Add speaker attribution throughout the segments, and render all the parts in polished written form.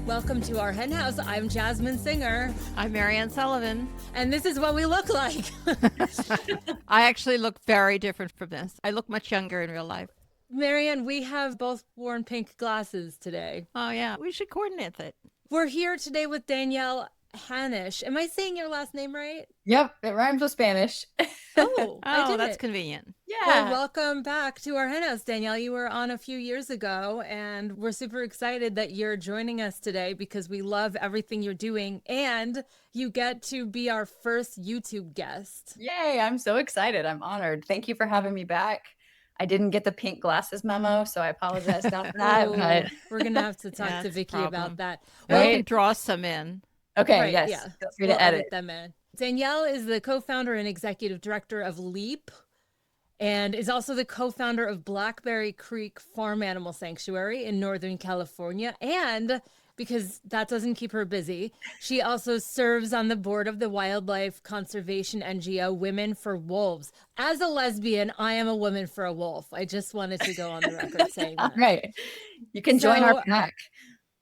Speaker 1: Welcome to Our Hen House. I'm Jasmin Singer.
Speaker 2: I'm Mariann Sullivan.
Speaker 1: And this is what we look like.
Speaker 2: I actually look very different from this. I look much younger in real life.
Speaker 1: Mariann, we have both worn pink glasses today.
Speaker 2: Oh, yeah. We should coordinate that.
Speaker 1: We're here today with Danielle Hanosh. Am I saying your last name right?
Speaker 3: Yep, it rhymes with Spanish.
Speaker 1: Oh, I did
Speaker 2: that's
Speaker 1: it.
Speaker 2: convenient.
Speaker 3: Yeah.
Speaker 1: Well, welcome back to Our Hen House, Danielle. You were on a few years ago, and we're super excited that you're joining us today because we love everything you're doing, and you get to be our first YouTube guest.
Speaker 3: Yay, I'm so excited. I'm honored. Thank you for having me back. I didn't get the pink glasses memo, so I apologize about that.
Speaker 1: Ooh,
Speaker 3: But
Speaker 1: we're going to have to talk to
Speaker 2: That's a
Speaker 1: Vicky
Speaker 2: problem.
Speaker 1: about that.
Speaker 2: Well,
Speaker 3: Right?
Speaker 2: you can draw some in.
Speaker 3: okay,
Speaker 1: Right,
Speaker 3: yes.
Speaker 1: yeah.
Speaker 3: Feel free
Speaker 1: We'll
Speaker 3: to edit.
Speaker 1: them in. Danielle is the co-founder and executive director of LEAP and is also the co-founder of Blackberry Creek Farm Animal Sanctuary in Northern California. And because that doesn't keep her busy, she also serves on the board of the wildlife conservation NGO Women for Wolves. As a lesbian, I am a woman for a wolf. I just wanted to go on the record saying that.
Speaker 3: Right. You can join our pack.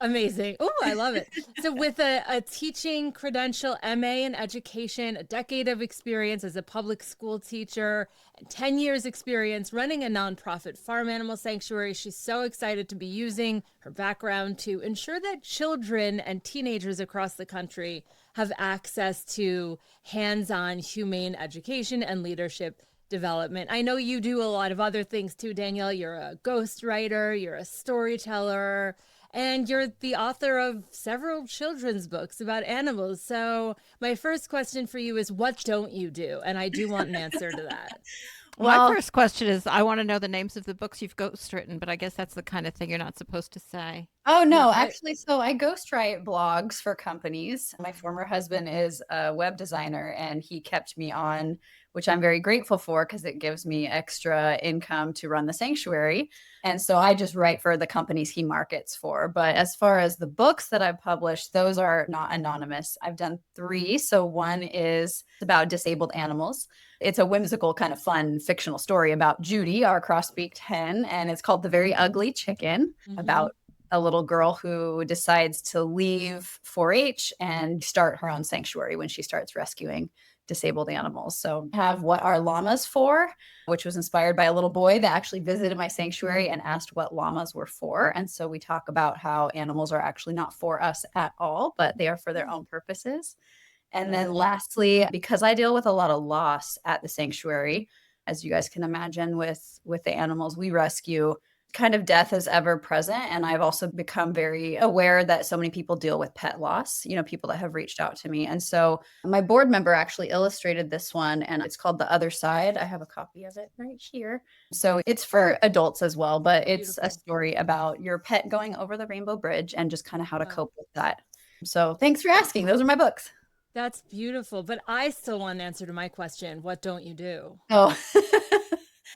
Speaker 1: Amazing. Oh, I love it. So with a teaching credential, MA in education, a decade of experience as a public school teacher, and 10 years experience running a nonprofit farm animal sanctuary, she's so excited to be using her background to ensure that children and teenagers across the country have access to hands-on humane education and leadership development. I know you do a lot of other things too, Danielle. You're a ghostwriter, you're a storyteller, and you're the author of several children's books about animals. So my first question for you is, what don't you do? And I do want an answer to that.
Speaker 3: Well-
Speaker 2: My first question is, I want to know the names of the books you've ghostwritten, but I guess that's the kind of thing you're not supposed to say.
Speaker 3: Oh, no,
Speaker 1: No,
Speaker 3: actually, so I ghostwrite blogs for companies. My former husband is a web designer, and he kept me on, which I'm very grateful for because it gives me extra income to run the sanctuary. And so I just write for the companies he markets for. But as far as the books that I've published, those are not anonymous. I've done 3. So one is about disabled animals. It's a whimsical, kind of fun fictional story about Judy, our cross-beaked hen, and it's called The Very Ugly Chicken, about a little girl who decides to leave 4-H and start her own sanctuary when she starts rescuing disabled animals. So I have What Are Llamas For, which was inspired by a little boy that actually visited my sanctuary and asked what llamas were for. And so we talk about how animals are actually not for us at all, but they are for their own purposes. And then lastly, because I deal with a lot of loss at the sanctuary, as you guys can imagine with the animals we rescue, kind of death is ever present. And I've also become very aware that so many people deal with pet loss, people that have reached out to me. And so my board member actually illustrated this one, and it's called The Other Side. I have a copy of it right here. So it's for adults as well, but it's a story about your pet going over the Rainbow Bridge and just kind of how to cope with that. So thanks for asking. Those are my books.
Speaker 1: That's beautiful. But I still want an answer to my question. What don't you do?
Speaker 3: Oh,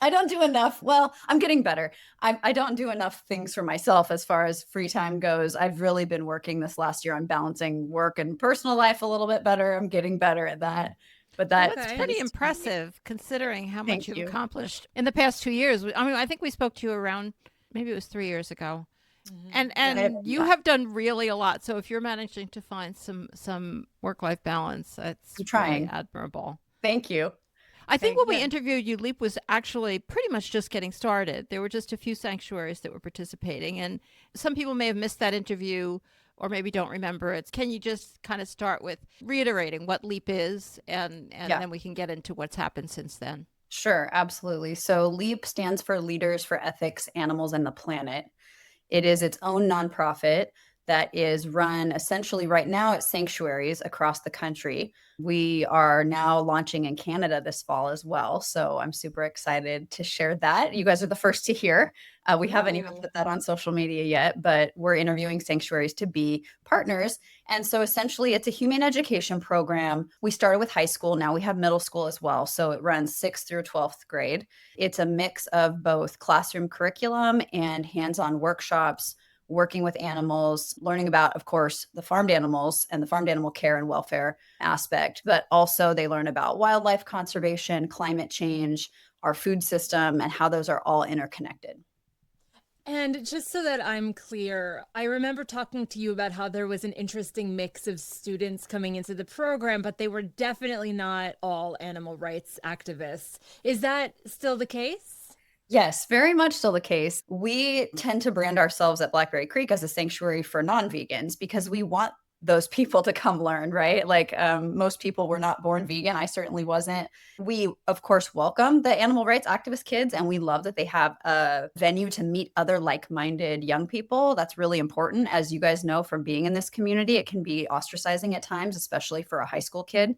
Speaker 3: I don't do enough. Well, I'm getting better. I don't do enough things for myself as far as free time goes. I've really been working this last year on balancing work and personal life a little bit better. I'm getting better at that. But that's
Speaker 1: Okay.
Speaker 2: Pretty impressive considering how much
Speaker 3: Thank
Speaker 2: you've
Speaker 3: you.
Speaker 2: accomplished in the past 2 years. I mean, I think we spoke to you around, maybe it was 3 years ago. And you have done really a lot. So if you're managing to find some work-life balance, that's
Speaker 3: I'm trying.
Speaker 2: really admirable.
Speaker 3: Thank you.
Speaker 2: I think when we
Speaker 1: you.
Speaker 2: interviewed you, LEAP was actually pretty much just getting started. There were just a few sanctuaries that were participating. And some people may have missed that interview or maybe don't remember it. Can you just kind of start with reiterating what LEAP is and then we can get into what's happened since then?
Speaker 3: Sure, absolutely. So LEAP stands for Leaders for Ethics, Animals, and the Planet. It is its own nonprofit that is run essentially right now at sanctuaries across the country. We are now launching in Canada this fall as well. So I'm super excited to share that. You guys are the first to hear. We haven't even put that on social media yet, but we're interviewing sanctuaries to be partners. And so essentially it's a humane education program. We started with high school. Now we have middle school as well. So it runs 6th through 12th grade. It's a mix of both classroom curriculum and hands-on workshops, working with animals, learning about, of course, the farmed animals and the farmed animal care and welfare aspect, but also they learn about wildlife conservation, climate change, our food system, and how those are all interconnected.
Speaker 1: And just so that I'm clear, I remember talking to you about how there was an interesting mix of students coming into the program, but they were definitely not all animal rights activists. Is that still the case?
Speaker 3: Yes, very much still the case. We tend to brand ourselves at Blackberry Creek as a sanctuary for non-vegans because we want those people to come learn, right? Like most people were not born vegan. I certainly wasn't. We, of course, welcome the animal rights activist kids, and we love that they have a venue to meet other like-minded young people. That's really important. As you guys know from being in this community, it can be ostracizing at times, especially for a high school kid.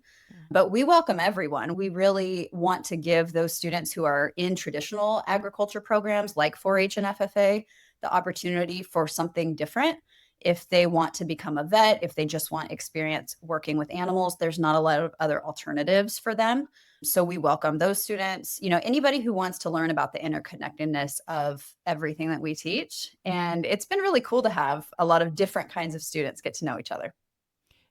Speaker 3: But we welcome everyone. We really want to give those students who are in traditional agriculture programs like 4-H and FFA the opportunity for something different. If they want to become a vet, if they just want experience working with animals, there's not a lot of other alternatives for them. So we welcome those students, anybody who wants to learn about the interconnectedness of everything that we teach. And it's been really cool to have a lot of different kinds of students get to know each other.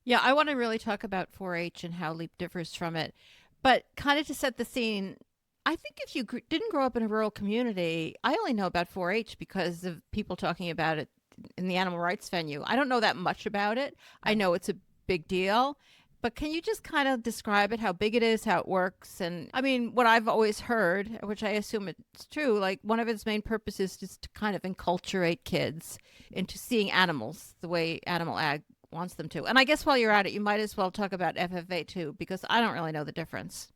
Speaker 2: Yeah, I want to really talk about 4-H and how LEAP differs from it. But kind of to set the scene, I think if you didn't grow up in a rural community, I only know about 4-H because of people talking about it in the animal rights venue. I don't know that much about it. I know it's a big deal. But can you just kind of describe it, how big it is, how it works? And I mean, what I've always heard, which I assume it's true, like one of its main purposes is to kind of enculturate kids into seeing animals the way animal ag wants them to. And I guess while you're at it, you might as well talk about FFA too, because I don't really know the difference.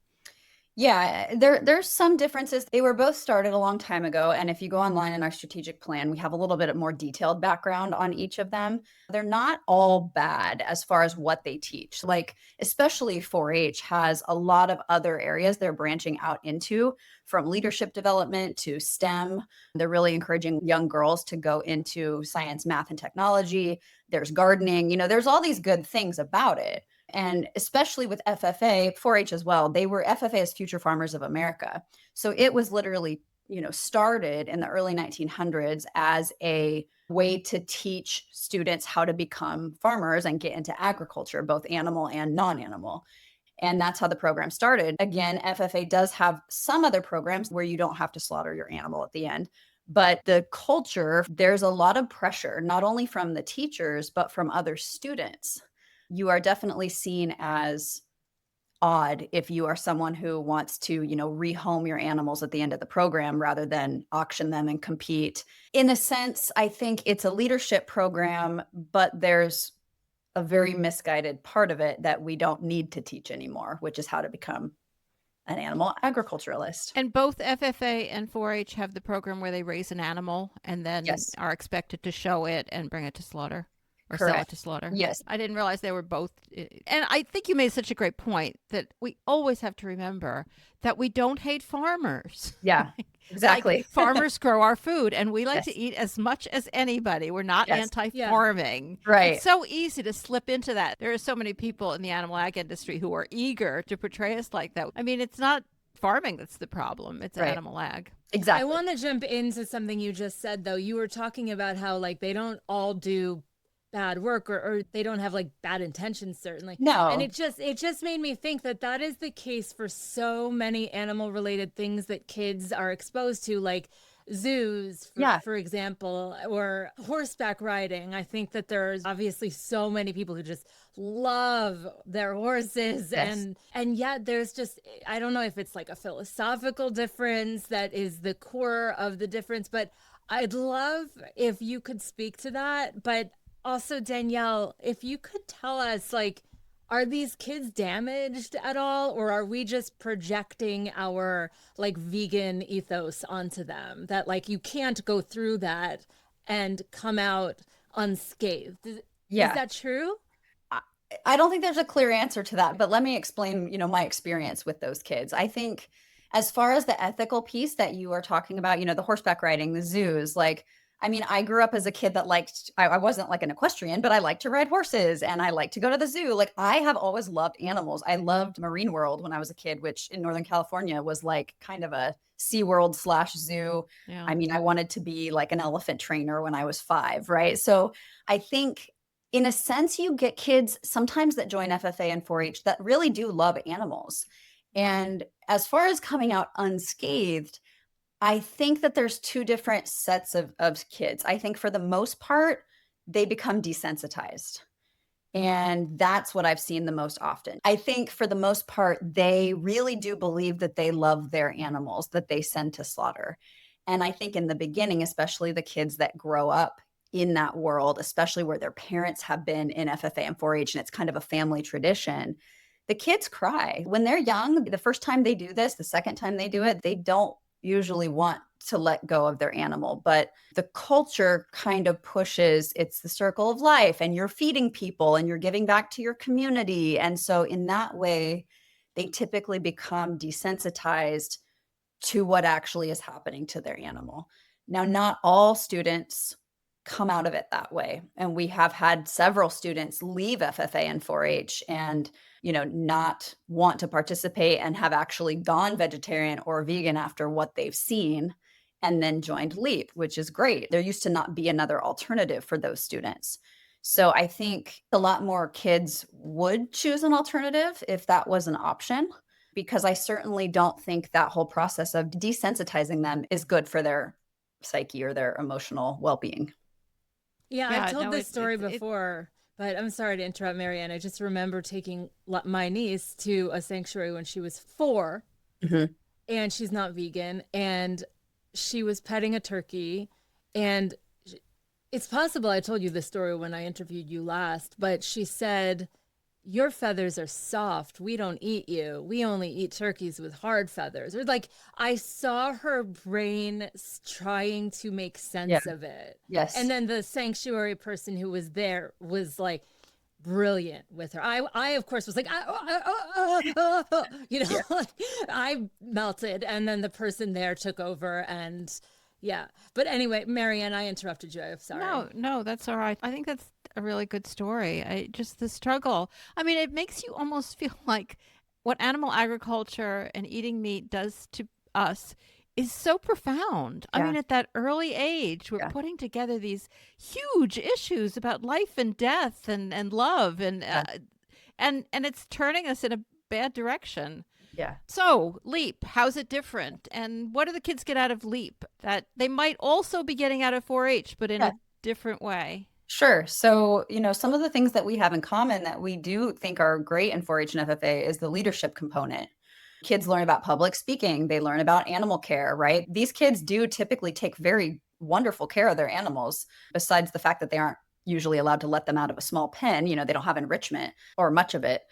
Speaker 3: Yeah, there's some differences. They were both started a long time ago, and if you go online in our strategic plan, we have a little bit more detailed background on each of them. They're not all bad as far as what they teach. Like especially 4-H has a lot of other areas they're branching out into, from leadership development to STEM. They're really encouraging young girls to go into science, math, and technology. There's gardening. There's all these good things about it. And especially with FFA, 4-H as well, they were FFA as Future Farmers of America. So it was literally, started in the early 1900s as a way to teach students how to become farmers and get into agriculture, both animal and non-animal. And that's how the program started. Again, FFA does have some other programs where you don't have to slaughter your animal at the end. But the culture, there's a lot of pressure, not only from the teachers, but from other students. You are definitely seen as odd if you are someone who wants to, rehome your animals at the end of the program rather than auction them and compete. In a sense, I think it's a leadership program, but there's a very misguided part of it that we don't need to teach anymore, which is how to become an animal agriculturalist.
Speaker 2: And both FFA and 4-H have the program where they raise an animal and then
Speaker 3: Yes.
Speaker 2: are expected to show it and bring it to slaughter. Or
Speaker 3: Correct.
Speaker 2: sell it to slaughter.
Speaker 3: Yes.
Speaker 2: I didn't realize they were both. And I think you made such a great point that we always have to remember that we don't hate farmers.
Speaker 3: Yeah, exactly.
Speaker 2: Like, farmers grow our food and we like
Speaker 3: Yes.
Speaker 2: to eat as much as anybody. We're not
Speaker 3: Yes.
Speaker 2: anti-farming.
Speaker 3: Yeah. Right.
Speaker 2: It's so easy to slip into that. There are so many people in the animal ag industry who are eager to portray us like that. I mean, it's not farming that's the problem. It's animal ag.
Speaker 3: Exactly.
Speaker 1: I want to jump into something you just said, though. You were talking about how they don't all do bad work or they don't have bad intentions, certainly.
Speaker 3: No.
Speaker 1: And it just made me think that is the case for so many animal related things that kids are exposed to, like zoos, for example, or horseback riding. I think that there's obviously so many people who just love their horses.
Speaker 3: Yes.
Speaker 1: And yet there's just, I don't know if it's a philosophical difference that is the core of the difference, but I'd love if you could speak to that. But also, Danielle, if you could tell us, are these kids damaged at all, or are we just projecting our vegan ethos onto them? That you can't go through that and come out unscathed. Is that true?
Speaker 3: I don't think there's a clear answer to that, but let me explain, my experience with those kids. I think as far as the ethical piece that you are talking about, the horseback riding, the zoos, I grew up as a kid that I wasn't an equestrian, but I liked to ride horses and I liked to go to the zoo. I have always loved animals. I loved Marine World when I was a kid, which in Northern California was kind of a Sea World / zoo.
Speaker 2: Yeah.
Speaker 3: I wanted to be an elephant trainer when I was 5, right? So I think in a sense, you get kids sometimes that join FFA and 4-H that really do love animals. And as far as coming out unscathed, I think that there's two different sets of kids. I think for the most part, they become desensitized. And that's what I've seen the most often. I think for the most part, they really do believe that they love their animals that they send to slaughter. And I think in the beginning, especially the kids that grow up in that world, especially where their parents have been in FFA and 4 H, and it's kind of a family tradition, the kids cry. When they're young, the first time they do this, the second time they do it, they don't usually want to let go of their animal. But the culture kind of pushes it's the circle of life, and you're feeding people and you're giving back to your community. And so, in that way, they typically become desensitized to what actually is happening to their animal. Now, not all students come out of it that way. And we have had several students leave FFA and 4-H and, not want to participate and have actually gone vegetarian or vegan after what they've seen and then joined LEAP, which is great. There used to not be another alternative for those students. So I think a lot more kids would choose an alternative if that was an option, because I certainly don't think that whole process of desensitizing them is good for their psyche or their emotional well-being.
Speaker 1: Yeah, I've
Speaker 2: Yeah,
Speaker 1: told
Speaker 2: no,
Speaker 1: this story before, but I'm sorry to interrupt, Mariann. I just remember taking my niece to a sanctuary when she was 4,
Speaker 3: Mhm.
Speaker 1: and she's not vegan, and she was petting a turkey, and it's possible I told you this story when I interviewed you last, but she said, your feathers are soft. We don't eat you. We only eat turkeys with hard feathers. Or like I saw her brain trying to make
Speaker 3: Yeah.
Speaker 1: sense of it. And
Speaker 3: Yes.
Speaker 1: then the sanctuary person who was there was like brilliant with her. I of course was like,
Speaker 3: Yeah.
Speaker 1: like I melted. And then the person there took over and yeah. But anyway, Mariann, I interrupted you. I'm sorry.
Speaker 2: no, no, that's all right. I think that's a really good story. Just the struggle. I mean, it makes you almost feel like what animal agriculture and eating meat does to us is so profound. I
Speaker 3: Yeah.
Speaker 2: mean, at that early age, we're
Speaker 3: Yeah.
Speaker 2: putting together these huge issues about life and death and love
Speaker 3: Yeah.
Speaker 2: and it's turning us in a bad direction.
Speaker 3: Yeah.
Speaker 2: So, LEAP, how's it different? And what do the kids get out of LEAP that they might also be getting out of 4-H, but in
Speaker 3: Yeah.
Speaker 2: a different way?
Speaker 3: Sure. So, some of the things that we have in common that we do think are great in 4-H and FFA is the leadership component. Kids learn about public speaking, they learn about animal care, right? These kids do typically take very wonderful care of their animals, besides the fact that they aren't usually allowed to let them out of a small pen. They don't have enrichment or much of it.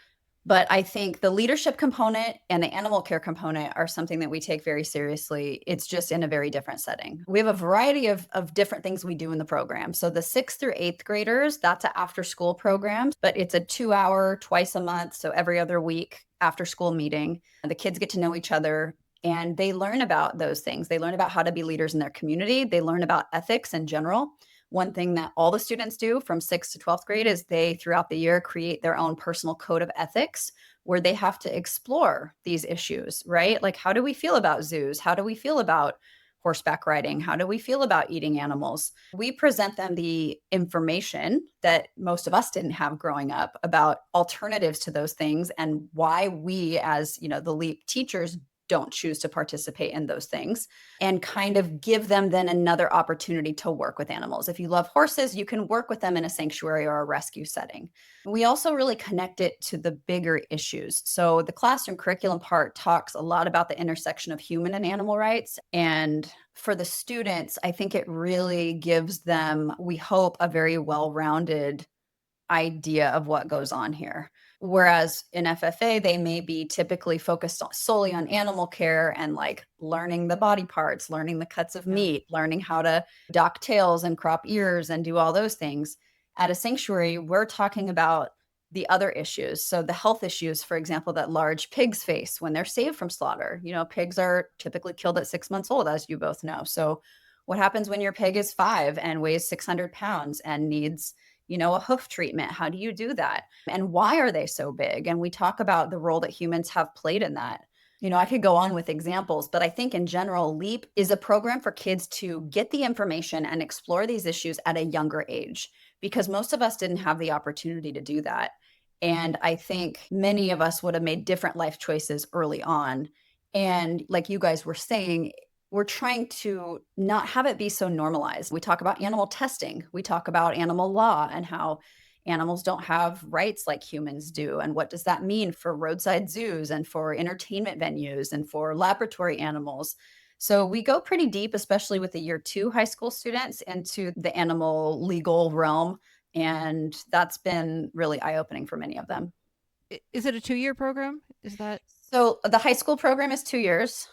Speaker 3: But I think the leadership component and the animal care component are something that we take very seriously. It's just in a very different setting. We have a variety of different things we do in the program. So the 6th through 8th graders, that's an after school program, but it's a 2-hour, twice a month, so every other week after school meeting. The kids get to know each other and they learn about those things. They learn about how to be leaders in their community. They learn about ethics in general. One thing that all the students do from 6th to 12th grade is they, throughout the year, create their own personal code of ethics where they have to explore these issues, right? Like, how do we feel about zoos? How do we feel about horseback riding? How do we feel about eating animals? We present them the information that most of us didn't have growing up about alternatives to those things and why we, as the LEAP teachers, don't choose to participate in those things, and kind of give them then another opportunity to work with animals. If you love horses, you can work with them in a sanctuary or a rescue setting. We also really connect it to the bigger issues. So the classroom curriculum part talks a lot about the intersection of human and animal rights. And for the students, I think it really gives them, we hope, a very well-rounded idea of what goes on here. Whereas in FFA, they may be typically focused solely on animal care and like learning the body parts, learning the cuts of meat, learning how to dock tails and crop ears and do all those things. At a sanctuary, we're talking about the other issues. So the health issues, for example, that large pigs face when they're saved from slaughter. Pigs are typically killed at 6 months old, as you both know. So what happens when your pig is 5 and weighs 600 pounds and needs a hoof treatment? How do you do that? And why are they so big? And we talk about the role that humans have played in that. I could go on with examples, but I think in general, LEAP is a program for kids to get the information and explore these issues at a younger age, because most of us didn't have the opportunity to do that. And I think many of us would have made different life choices early on. And like you guys were saying, we're trying to not have it be so normalized. We talk about animal testing. We talk about animal law and how animals don't have rights like humans do. And what does that mean for roadside zoos and for entertainment venues and for laboratory animals? So we go pretty deep, especially with the year two high school students, into the animal legal realm. And that's been really eye opening for many of them.
Speaker 2: Is it a 2-year program? Is that?
Speaker 3: So the high school program is 2 years.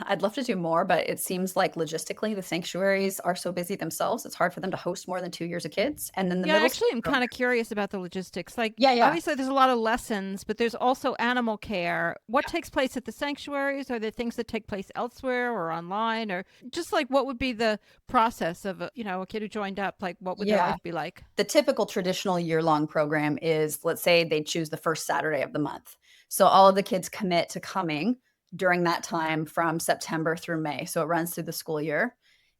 Speaker 3: I'd love to do more, but it seems like logistically the sanctuaries are so busy themselves. It's hard for them to host more than 2 years of kids. And then the
Speaker 2: Yeah,
Speaker 3: middle
Speaker 2: actually,
Speaker 3: school
Speaker 2: I'm
Speaker 3: program.
Speaker 2: kind of curious about the logistics. Like,
Speaker 3: Yeah, yeah.
Speaker 2: obviously, there's a lot of lessons, but there's also animal care. What takes place at the sanctuaries? Are there things that take place elsewhere or online, or just like what would be the process of a kid who joined up? Like, what would their
Speaker 3: Yeah.
Speaker 2: life be like?
Speaker 3: The typical traditional year-long program is, let's say they choose the first Saturday of the month. So all of the kids commit to coming during that time from September through May. So it runs through the school year.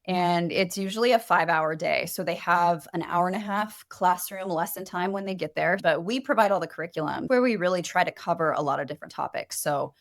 Speaker 3: And it's usually a 5-hour day. So they have an hour and a half classroom lesson time when they get there. But we provide all the curriculum where we really try to cover a lot of different topics. So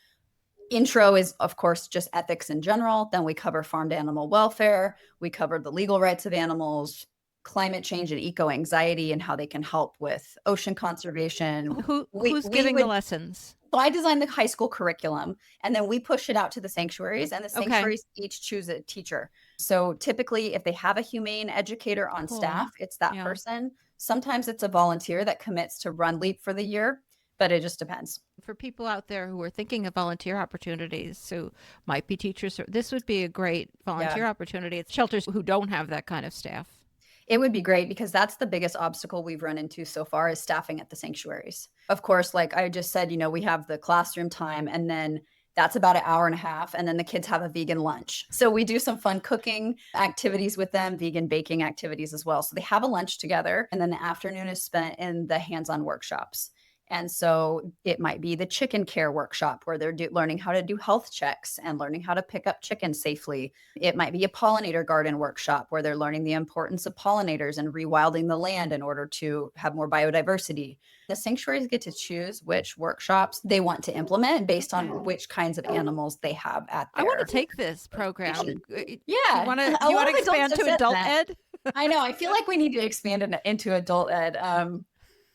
Speaker 3: intro is, of course, just ethics in general. Then we cover farmed animal welfare. We cover the legal rights of animals, climate change and eco anxiety, and how they can help with ocean conservation.
Speaker 2: Who's
Speaker 3: We
Speaker 2: giving the
Speaker 3: would
Speaker 2: lessons?
Speaker 3: So I designed the high school curriculum, and then we push it out to the sanctuaries, and the
Speaker 2: Okay,
Speaker 3: sanctuaries each choose a teacher. So typically, if they have a humane educator on
Speaker 2: cool.
Speaker 3: staff, it's that
Speaker 2: Yeah.
Speaker 3: person. Sometimes it's a volunteer that commits to run LEAP for the year, but it just depends.
Speaker 2: For people out there who are thinking of volunteer opportunities, who might be teachers, this would be a great
Speaker 3: Yeah.
Speaker 2: volunteer opportunity. It's shelters who don't have that kind of staff.
Speaker 3: It would be great because that's the biggest obstacle we've run into so far is staffing at the sanctuaries. Of course, like I just said, we have the classroom time and then that's about an hour and a half. And then the kids have a vegan lunch. So we do some fun cooking activities with them, vegan baking activities as well. So they have a lunch together. And then the afternoon is spent in the hands on workshops. And so it might be the chicken care workshop where they're learning how to do health checks and learning how to pick up chickens safely. It might be a pollinator garden workshop where they're learning the importance of pollinators and rewilding the land in order to have more biodiversity. The sanctuaries get to choose which workshops they want to implement based
Speaker 2: Okay.
Speaker 3: on which kinds of animals they have at
Speaker 2: I want
Speaker 3: their
Speaker 2: to take this program.
Speaker 3: location.
Speaker 2: Do you
Speaker 3: Yeah,
Speaker 2: want to?
Speaker 3: a
Speaker 2: Do you
Speaker 3: lot
Speaker 2: want
Speaker 3: of
Speaker 2: to
Speaker 3: adults
Speaker 2: expand
Speaker 3: have
Speaker 2: to
Speaker 3: said
Speaker 2: adult
Speaker 3: that.
Speaker 2: ed?
Speaker 3: I know. I feel like we need to expand into adult ed.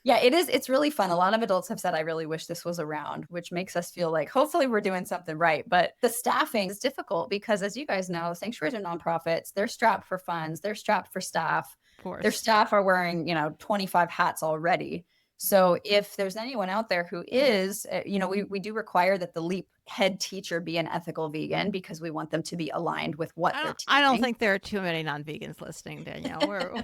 Speaker 3: Yeah, it is. It's really fun. A lot of adults have said, I really wish this was around, which makes us feel like hopefully we're doing something right. But the staffing is difficult because, as you guys know, sanctuaries are nonprofits. They're strapped for funds, they're strapped for staff.
Speaker 2: Of
Speaker 3: Their
Speaker 2: course.
Speaker 3: staff are wearing, 25 hats already. So if there's anyone out there who is, we do require that the LEAP head teacher be an ethical vegan because we want them to be aligned with what they're
Speaker 2: I don't
Speaker 3: teaching.
Speaker 2: think there are too many non-vegans listening, Danielle. We're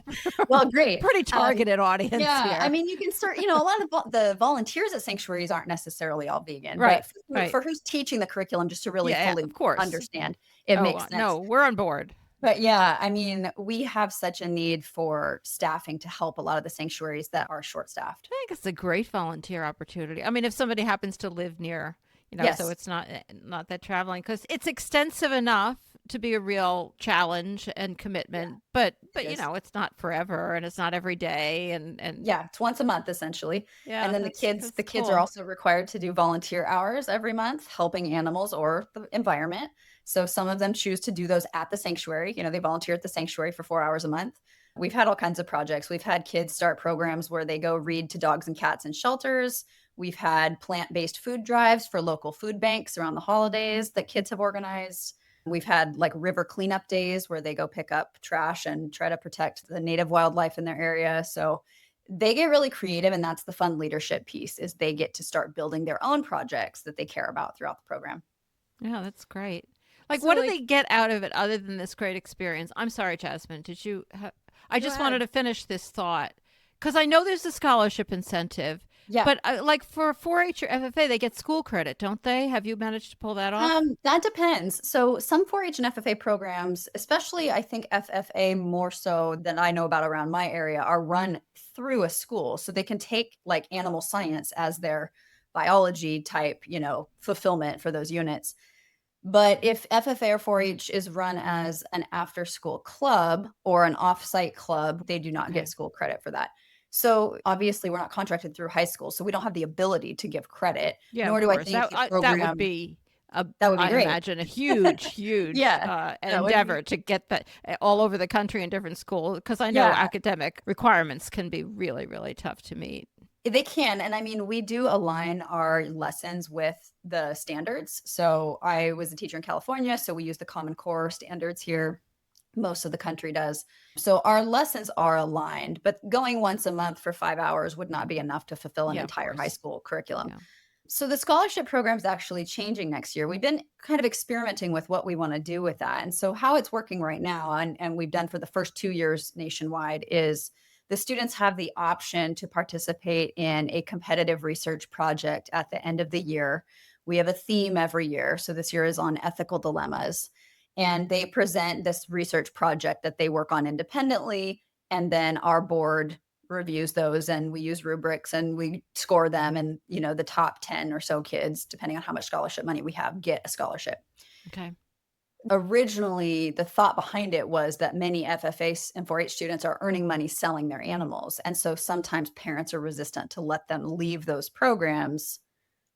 Speaker 3: Well, great.
Speaker 2: pretty targeted audience
Speaker 3: Yeah, I
Speaker 2: here.
Speaker 3: mean, you can start, a lot of the volunteers at sanctuaries aren't necessarily all vegan,
Speaker 2: Right.
Speaker 3: but
Speaker 2: Right.
Speaker 3: for who's teaching the curriculum, just to really
Speaker 2: Yeah.
Speaker 3: fully
Speaker 2: Of course.
Speaker 3: understand, it
Speaker 2: Oh
Speaker 3: makes sense.
Speaker 2: no, we're on board.
Speaker 3: But yeah, I mean, we have such a need for staffing to help a lot of the sanctuaries that are short staffed.
Speaker 2: I think it's a great volunteer opportunity. I mean, if somebody happens to live near, so
Speaker 3: Yes.
Speaker 2: it's not that traveling because it's extensive enough to be a real challenge and
Speaker 3: Yeah,
Speaker 2: commitment. But
Speaker 3: it is.
Speaker 2: it's not forever and it's not every day and
Speaker 3: Yeah, it's once a month essentially. And
Speaker 2: yeah,
Speaker 3: then the
Speaker 2: that's
Speaker 3: kids are
Speaker 2: cool.
Speaker 3: also required to do volunteer hours every month helping animals or the environment. So some of them choose to do those at the sanctuary. They volunteer at the sanctuary for 4 hours a month. We've had all kinds of projects. We've had kids start programs where they go read to dogs and cats in shelters. We've had plant-based food drives for local food banks around the holidays that kids have organized. We've had like river cleanup days where they go pick up trash and try to protect the native wildlife in their area. So they get really creative, and that's the fun leadership piece is they get to start building their own projects that they care about throughout the program.
Speaker 2: Yeah, that's great. Like,
Speaker 1: So
Speaker 2: what do
Speaker 1: like
Speaker 2: they get out of it other than this great experience? I'm sorry, Jasmine. Did you? I
Speaker 1: go
Speaker 2: just wanted
Speaker 1: ahead.
Speaker 2: to finish this thought because I know there's a scholarship incentive,
Speaker 3: Yeah.
Speaker 2: but like for 4-H or FFA, they get school credit, don't they? Have you managed to pull that off?
Speaker 3: That depends. So some 4-H and FFA programs, especially I think FFA more so than I know about around my area, are run through a school. So they can take like animal science as their biology type, fulfillment for those units. But if FFA or 4-H is run as an after school club or an offsite club, they do not get
Speaker 2: Okay.
Speaker 3: school credit for that. So obviously, we're not contracted through high school, so we don't have the ability to give credit,
Speaker 2: Yeah, of
Speaker 3: nor do I
Speaker 2: course.
Speaker 3: think the
Speaker 2: That would
Speaker 3: program.
Speaker 2: be
Speaker 3: That would be
Speaker 2: I
Speaker 3: great.
Speaker 2: imagine a huge
Speaker 3: Yeah, that would be
Speaker 2: endeavor to get that all over the country in different schools, because I know
Speaker 3: yeah.
Speaker 2: academic requirements can be really, really tough to meet.
Speaker 3: They can. And I mean, we do align our lessons with the standards. So I was a teacher in California, so we use the Common Core standards here. Most of the country does. So our lessons are aligned, but going once a month for 5 hours would not be enough to fulfill an
Speaker 2: Yeah, of
Speaker 3: entire high
Speaker 2: course.
Speaker 3: school curriculum.
Speaker 2: Yeah.
Speaker 3: So the scholarship program is actually changing next year. We've been kind of experimenting with what we want to do with that. And so how it's working right now, and we've done for the first 2 years nationwide, is the students have the option to participate in a competitive research project at the end of the year. We have a theme every year. So this year is on ethical dilemmas. And they present this research project that they work on independently. And then our board reviews those, and we use rubrics and we score them, and the top 10 or so kids, depending on how much scholarship money we have, get a scholarship.
Speaker 2: Okay.
Speaker 3: Originally, the thought behind it was that many FFA and 4-H students are earning money selling their animals, and so sometimes parents are resistant to let them leave those programs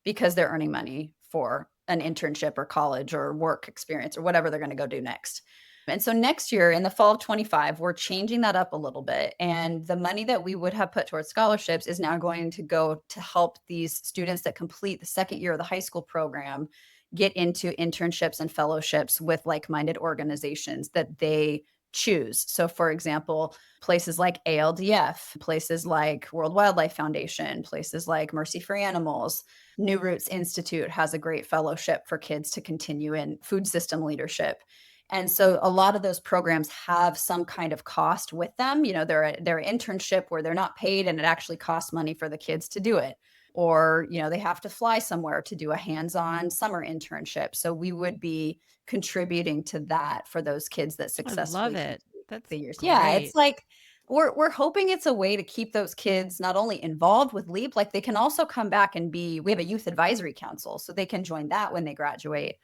Speaker 3: because they're earning money for an internship or college or work experience or whatever they're going to go do next. And so next year, in the fall of 25, we're changing that up a little bit. And the money that we would have put towards scholarships is now going to go to help these students that complete the second year of the high school program get into internships and fellowships with like-minded organizations that they choose. So, for example, places like ALDF, places like World Wildlife Foundation, places like Mercy for Animals. New Roots Institute has a great fellowship for kids to continue in food system leadership. And so a lot of those programs have some kind of cost with them. They're an internship where they're not paid and it actually costs money for the kids to do it. Or, they have to fly somewhere to do a hands-on summer internship. So we would be contributing to that for those kids that
Speaker 2: I love
Speaker 3: successfully
Speaker 2: it.
Speaker 3: complete
Speaker 2: That's
Speaker 3: the years. Yeah, it's
Speaker 2: great.
Speaker 3: like we're hoping it's a way to keep those kids not only involved with LEAP, like they can also come back and we have a youth advisory council, so they can join that when they graduate.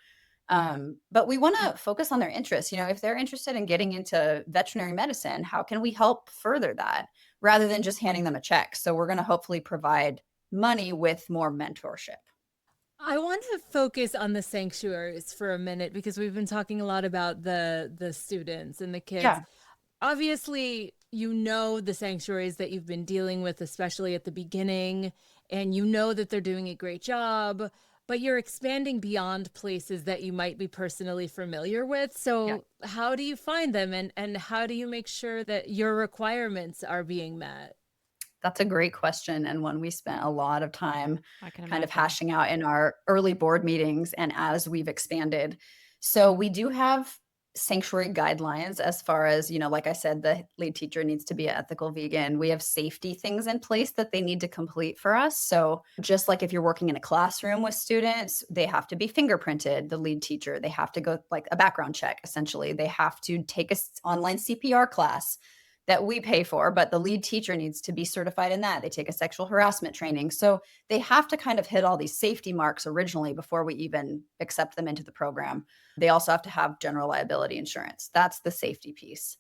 Speaker 3: But we want to focus on their interests. If they're interested in getting into veterinary medicine, how can we help further that rather than just handing them a check? So we're going to hopefully provide money with more mentorship.
Speaker 1: I want to focus on the sanctuaries for a minute because we've been talking a lot about the students and the kids.
Speaker 3: Yeah.
Speaker 1: Obviously, the sanctuaries that you've been dealing with, especially at the beginning, and that they're doing a great job, but you're expanding beyond places that you might be personally familiar with.
Speaker 3: Yeah.
Speaker 1: So how do you find them, and how do you make sure that your requirements are being met?
Speaker 3: That's a great question, and one we spent a lot of time
Speaker 2: I can
Speaker 3: kind of
Speaker 2: imagine.
Speaker 3: hashing out in our early board meetings and as we've expanded. So we do have sanctuary guidelines as far as, like I said, the lead teacher needs to be an ethical vegan. We have safety things in place that they need to complete for us. So just like if you're working in a classroom with students, they have to be fingerprinted, the lead teacher. They have to go like a background check, essentially. They have to take a online CPR class that we pay for, but the lead teacher needs to be certified in that. They take a sexual harassment training. So they have to kind of hit all these safety marks originally before we even accept them into the program. They also have to have general liability insurance. That's the safety piece.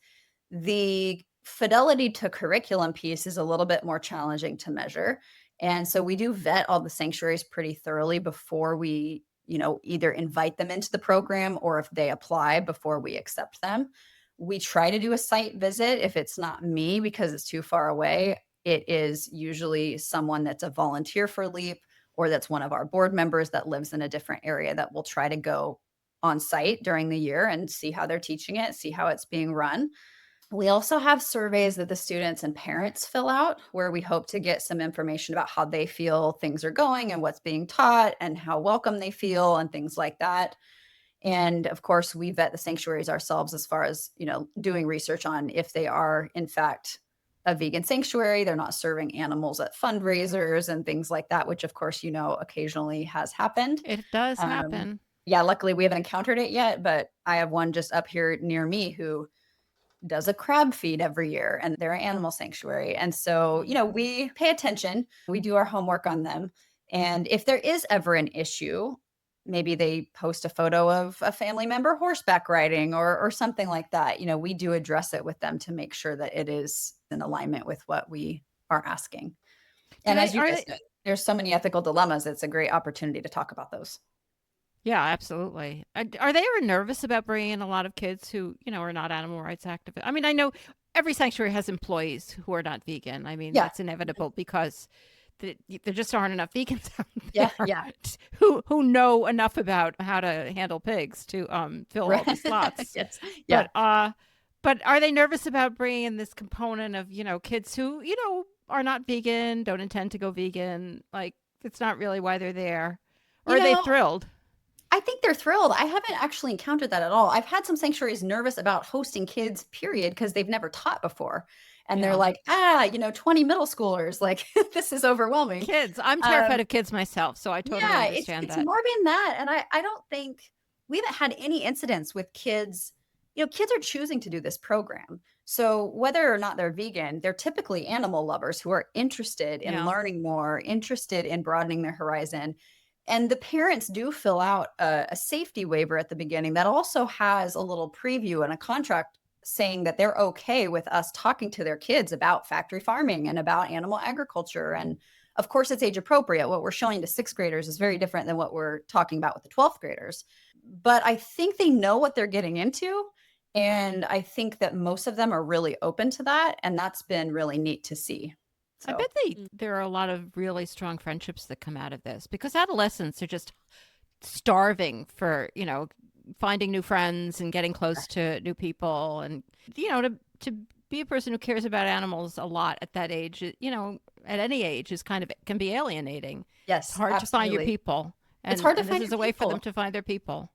Speaker 3: The fidelity to curriculum piece is a little bit more challenging to measure. And so we do vet all the sanctuaries pretty thoroughly before we, either invite them into the program or if they apply before we accept them. We try to do a site visit if it's not me because it's too far away. It is usually someone that's a volunteer for LEAP or that's one of our board members that lives in a different area that will try to go on site during the year and see how they're teaching it, see how it's being run. We also have surveys that the students and parents fill out where we hope to get some information about how they feel things are going and what's being taught and how welcome they feel and things like that. And of course, we vet the sanctuaries ourselves as far as, doing research on if they are, in fact, a vegan sanctuary. They're not serving animals at fundraisers and things like that, which, of course, occasionally has happened.
Speaker 2: It does
Speaker 3: Um,
Speaker 2: happen.
Speaker 3: yeah, luckily we haven't encountered it yet, but I have one just up here near me who does a crab feed every year and they're an animal sanctuary. And so, we pay attention, we do our homework on them. And if there is ever an issue, maybe they post a photo of a family member horseback riding or something like that. We do address it with them to make sure that it is in alignment with what we are asking.
Speaker 2: Do
Speaker 3: And
Speaker 2: they
Speaker 3: as you
Speaker 2: are
Speaker 3: just
Speaker 2: they
Speaker 3: said, there's so many ethical dilemmas. It's a great opportunity to talk about those.
Speaker 2: Yeah, absolutely. Are they ever nervous about bringing in a lot of kids who, are not animal rights activists? I mean, I know every sanctuary has employees who are not vegan. I mean,
Speaker 3: Yeah.
Speaker 2: that's inevitable because there just aren't enough vegans out
Speaker 3: Yeah.
Speaker 2: there
Speaker 3: Yeah.
Speaker 2: who know enough about how to handle pigs to fill all
Speaker 3: Right.
Speaker 2: the slots.
Speaker 3: Yes. Yeah.
Speaker 2: But are they nervous about bringing in this component of, kids who, are not vegan, don't intend to go vegan? Like, it's not really why they're there. Or
Speaker 3: You
Speaker 2: are they
Speaker 3: know,
Speaker 2: thrilled?
Speaker 3: I think they're thrilled. I haven't actually encountered that at all. I've had some sanctuaries nervous about hosting kids, period, because they've never taught before. And they're
Speaker 2: Yeah.
Speaker 3: like, 20 middle schoolers, like this is overwhelming.
Speaker 2: Kids. I'm terrified
Speaker 3: Um,
Speaker 2: of kids myself, so I totally
Speaker 3: yeah,
Speaker 2: understand
Speaker 3: it's
Speaker 2: that.
Speaker 3: more than that. And I don't think we haven't had any incidents with kids. Kids are choosing to do this program. So whether or not they're vegan, they're typically animal lovers who are interested in
Speaker 2: Yeah.
Speaker 3: learning more, interested in broadening their horizon. And the parents do fill out a safety waiver at the beginning that also has a little preview and a contract saying that they're okay with us talking to their kids about factory farming and about animal agriculture. And of course, it's age appropriate. What we're showing to sixth graders is very different than what we're talking about with the 12th graders. But I think they know what they're getting into. And I think that most of them are really open to that. And that's been really neat to see.
Speaker 2: I
Speaker 3: So,
Speaker 2: bet there are a lot of really strong friendships that come out of this because adolescents are just starving for, finding new friends and getting close to new people. And, to be a person who cares about animals a lot at that age, at any age is can be alienating. It's
Speaker 3: yes,
Speaker 2: hard to find your
Speaker 3: absolutely.
Speaker 2: people.
Speaker 3: It's
Speaker 2: And,
Speaker 3: hard to
Speaker 2: and this
Speaker 3: find
Speaker 2: is
Speaker 3: your
Speaker 2: a way for them
Speaker 3: people.
Speaker 2: to find their people.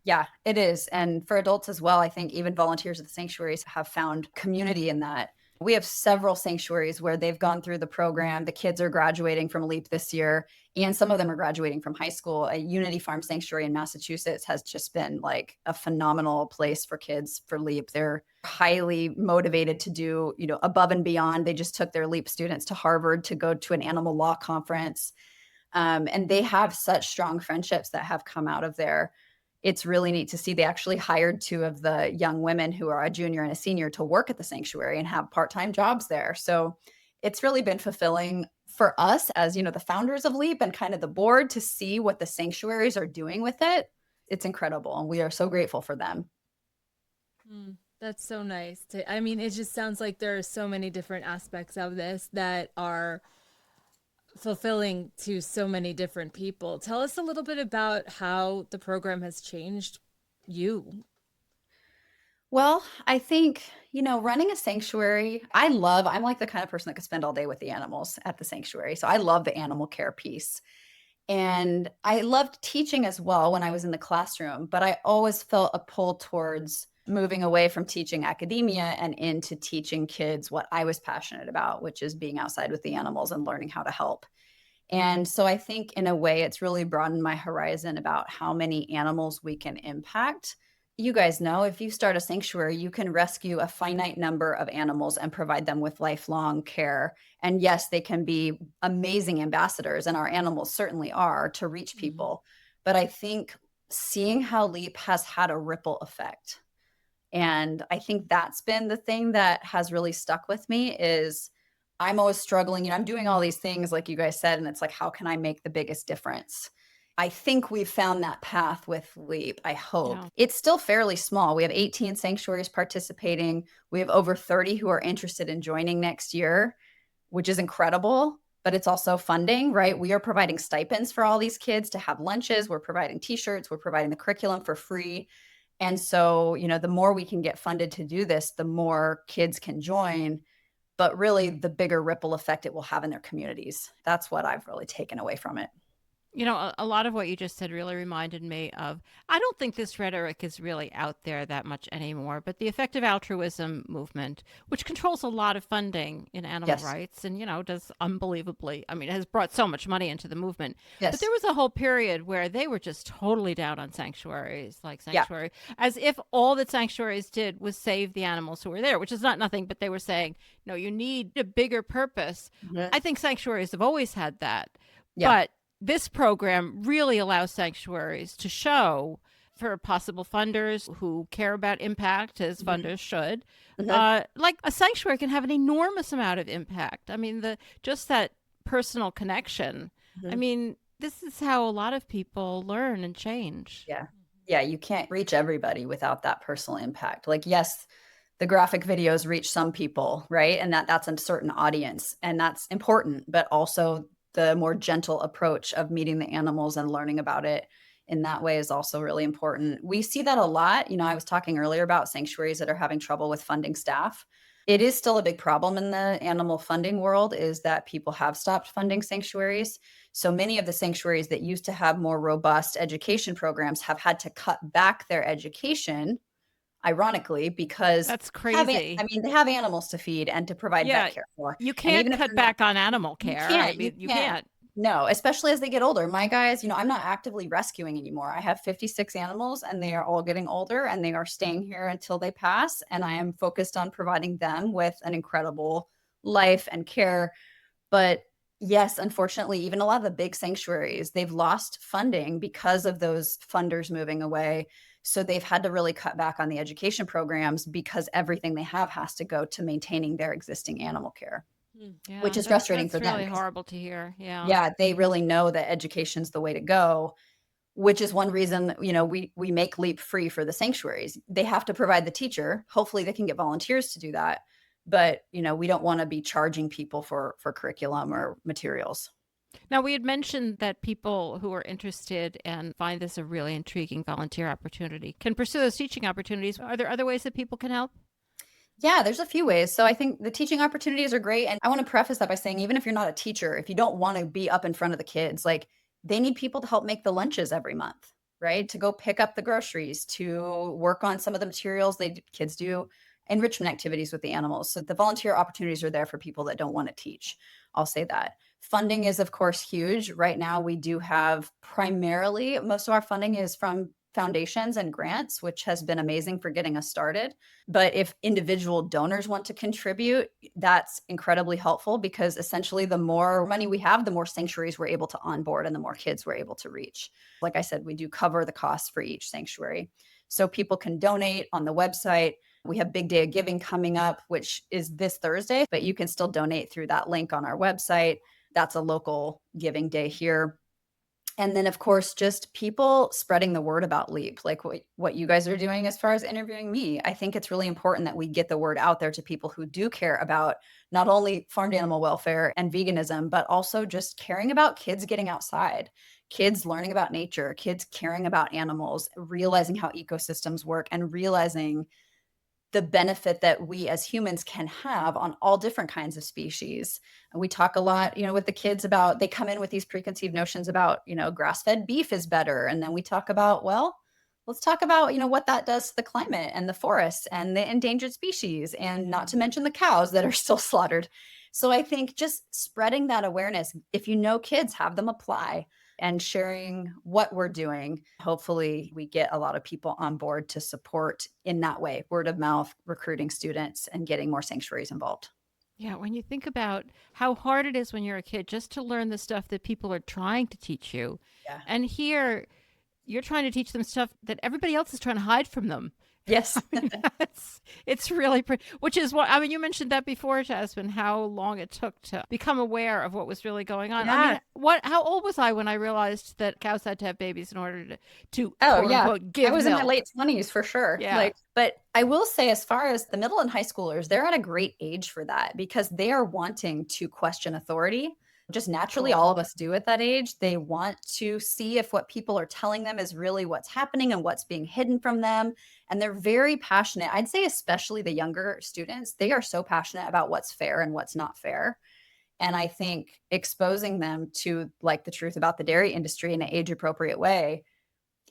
Speaker 3: Yeah, it is. And for adults as well, I think even volunteers at the sanctuaries have found community in that. We have several sanctuaries where they've gone through the program. The kids are graduating from LEAP this year, and some of them are graduating from high school. A Unity Farm Sanctuary in Massachusetts has just been like a phenomenal place for kids for LEAP. They're highly motivated to do, above and beyond. They just took their LEAP students to Harvard to go to an animal law conference. And they have such strong friendships that have come out of there. It's really neat to see. They actually hired two of the young women who are a junior and a senior to work at the sanctuary and have part-time jobs there. So it's really been fulfilling for us as, the founders of LEAP and kind of the board to see what the sanctuaries are doing with it. It's incredible. And we are so grateful for them.
Speaker 1: That's so nice. I mean, it just sounds like there are so many different aspects of this that are fulfilling to so many different people. Tell us a little bit about how the program has changed you.
Speaker 3: Well, I think, running a sanctuary, I'm like the kind of person that could spend all day with the animals at the sanctuary. So I love the animal care piece. And I loved teaching as well when I was in the classroom, but I always felt a pull towards moving away from teaching academia and into teaching kids what I was passionate about, which is being outside with the animals and learning how to help. And so I think in a way, it's really broadened my horizon about how many animals we can impact. You guys know if you start a sanctuary, you can rescue a finite number of animals and provide them with lifelong care. And yes, they can be amazing ambassadors, and our animals certainly are to reach people. But I think seeing how LEAP has had a ripple effect. And I think that's been the thing that has really stuck with me is I'm always struggling. I'm doing all these things like you guys said, and it's like, how can I make the biggest difference? I think we've found that path with LEAP. I hope.
Speaker 2: Yeah.
Speaker 3: It's still fairly small. We have 18 sanctuaries participating. We have over 30 who are interested in joining next year, which is incredible, but it's also funding, right? We are providing stipends for all these kids to have lunches. We're providing t-shirts. We're providing the curriculum for free. And so, the more we can get funded to do this, the more kids can join, but really the bigger ripple effect it will have in their communities. That's what I've really taken away from it.
Speaker 2: A lot of what you just said really reminded me of, I don't think this rhetoric is really out there that much anymore, but the effective altruism movement, which controls a lot of funding in animal
Speaker 3: Yes.
Speaker 2: rights and, does unbelievably, it has brought so much money into the movement.
Speaker 3: Yes.
Speaker 2: But there was a whole period where they were just totally down on sanctuaries, as if all that sanctuaries did was save the animals who were there, which is not nothing, but they were saying, no, you need a bigger purpose.
Speaker 3: Mhm.
Speaker 2: I think sanctuaries have always had that.
Speaker 3: Yeah.
Speaker 2: But this program really allows sanctuaries to show for possible funders who care about impact, as funders should. Like a sanctuary can have an enormous amount of impact. Just that personal connection. This is how a lot of people learn and change.
Speaker 3: Yeah. Yeah, you can't reach everybody without that personal impact. Like, yes, the graphic videos reach some people, right? And that's a certain audience, and that's important, but also the more gentle approach of meeting the animals and learning about it in that way is also really important. We see that a lot. I was talking earlier about sanctuaries that are having trouble with funding staff. It is still a big problem in the animal funding world is that people have stopped funding sanctuaries. So many of the sanctuaries that used to have more robust education programs have had to cut back their education, ironically, because
Speaker 2: That's crazy.
Speaker 3: they have animals to feed and to provide vet
Speaker 2: Yeah,
Speaker 3: care for.
Speaker 2: you
Speaker 3: And
Speaker 2: can't
Speaker 3: even if
Speaker 2: cut
Speaker 3: you're not,
Speaker 2: back on animal
Speaker 3: you
Speaker 2: care. I
Speaker 3: can't, you
Speaker 2: mean, you
Speaker 3: can't.
Speaker 2: can't.
Speaker 3: No, especially as they get older. My guys, I'm not actively rescuing anymore. I have 56 animals and they are all getting older and they are staying here until they pass. And I am focused on providing them with an incredible life and care. But yes, unfortunately, even a lot of the big sanctuaries, they've lost funding because of those funders moving away. So they've had to really cut back on the education programs because everything they have has to go to maintaining their existing animal care, which
Speaker 2: Yeah,
Speaker 3: is frustrating for
Speaker 2: that's
Speaker 3: them.
Speaker 2: really horrible to hear. Yeah.
Speaker 3: Yeah, they really know that education's the way to go, which is one reason, we make Leap free for the sanctuaries. They have to provide the teacher. Hopefully they can get volunteers to do that. But, we don't want to be charging people for curriculum or materials.
Speaker 2: Now, we had mentioned that people who are interested and find this a really intriguing volunteer opportunity can pursue those teaching opportunities. Are there other ways that people can help?
Speaker 3: Yeah, there's a few ways. So I think the teaching opportunities are great. And I want to preface that by saying, even if you're not a teacher, if you don't want to be up in front of the kids, like they need people to help make the lunches every month, right? To go pick up the groceries, to work on some of the materials kids do enrichment activities with the animals. So the volunteer opportunities are there for people that don't want to teach. I'll say that. Funding is, of course, huge. Right now, we do have primarily most of our funding is from foundations and grants, which has been amazing for getting us started. But if individual donors want to contribute, that's incredibly helpful because essentially the more money we have, the more sanctuaries we're able to onboard and the more kids we're able to reach. Like I said, we do cover the costs for each sanctuary. So people can donate on the website. We have Big Day of Giving coming up, which is this Thursday, but you can still donate through that link on our website. That's a local giving day here. And then, of course, just people spreading the word about Leap, like what you guys are doing as far as interviewing me. I think it's really important that we get the word out there to people who do care about not only farmed animal welfare and veganism, but also just caring about kids getting outside, kids learning about nature, kids caring about animals, realizing how ecosystems work, and realizing the benefit that we as humans can have on all different kinds of species. And we talk a lot, with the kids about, they come in with these preconceived notions about, grass-fed beef is better. And then we talk about, well, let's talk about, what that does to the climate and the forests and the endangered species, and not to mention the cows that are still slaughtered. So I think just spreading that awareness, if kids, have them apply and sharing what we're doing. Hopefully, we get a lot of people on board to support in that way, word of mouth, recruiting students, and getting more sanctuaries involved.
Speaker 2: Yeah, when you think about how hard it is when you're a kid just to learn the stuff that people are trying to teach you,
Speaker 3: Yeah.
Speaker 2: and here you're trying to teach them stuff that everybody else is trying to hide from them.
Speaker 3: Yes.
Speaker 2: It's really pretty, which is what, I mean, you mentioned that before, Jasmin, how long it took to become aware of what was really going on.
Speaker 3: Yeah.
Speaker 2: I mean, how old was I when I realized that cows had to have babies in order to
Speaker 3: Oh,
Speaker 2: quote
Speaker 3: yeah.
Speaker 2: unquote, give
Speaker 3: I was
Speaker 2: milk?
Speaker 3: in my late 20s for sure.
Speaker 2: Yeah.
Speaker 3: But I will say, as far as the middle and high schoolers, they're at a great age for that because they are wanting to question authority. Just naturally,
Speaker 2: Cool.
Speaker 3: all of us do at that age. They want to see if what people are telling them is really what's happening and what's being hidden from them. And they're very passionate. I'd say, especially the younger students, they are so passionate about what's fair and what's not fair. And I think exposing them to like the truth about the dairy industry in an age appropriate way,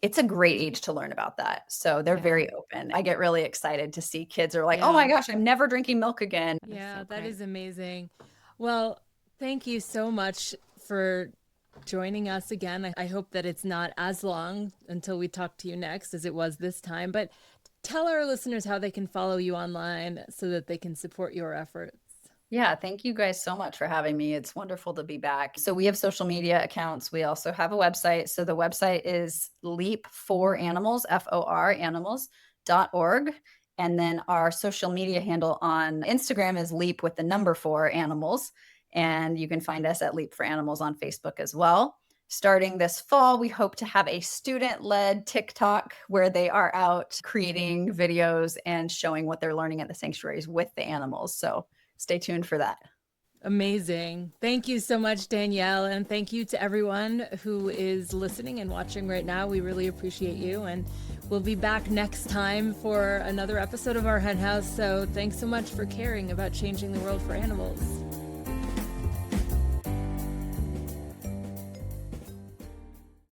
Speaker 3: it's a great age to learn about that. So they're
Speaker 2: Yeah.
Speaker 3: very open. I get really excited to see kids are like, oh
Speaker 2: Yeah.
Speaker 3: my gosh, I'm never drinking milk again.
Speaker 1: Yeah,
Speaker 2: so
Speaker 1: that
Speaker 2: great.
Speaker 1: is amazing. Well, thank you so much for joining us again. I hope that it's not as long until we talk to you next as it was this time, but tell our listeners how they can follow you online so that they can support your efforts.
Speaker 3: Yeah, thank you guys so much for having me. It's wonderful to be back. So we have social media accounts. We also have a website. So the website is Leap for Animals, FOR animals.org. And then our social media handle on Instagram is Leap with the number 4 animals. And you can find us at Leap for Animals on Facebook as well. Starting this fall, we hope to have a student-led TikTok where they are out creating videos and showing what they're learning at the sanctuaries with the animals. So stay tuned for that.
Speaker 1: Amazing. Thank you so much, Danielle. And thank you to everyone who is listening and watching right now. We really appreciate you. And we'll be back next time for another episode of Our Hen House. So thanks so much for caring about changing the world for animals.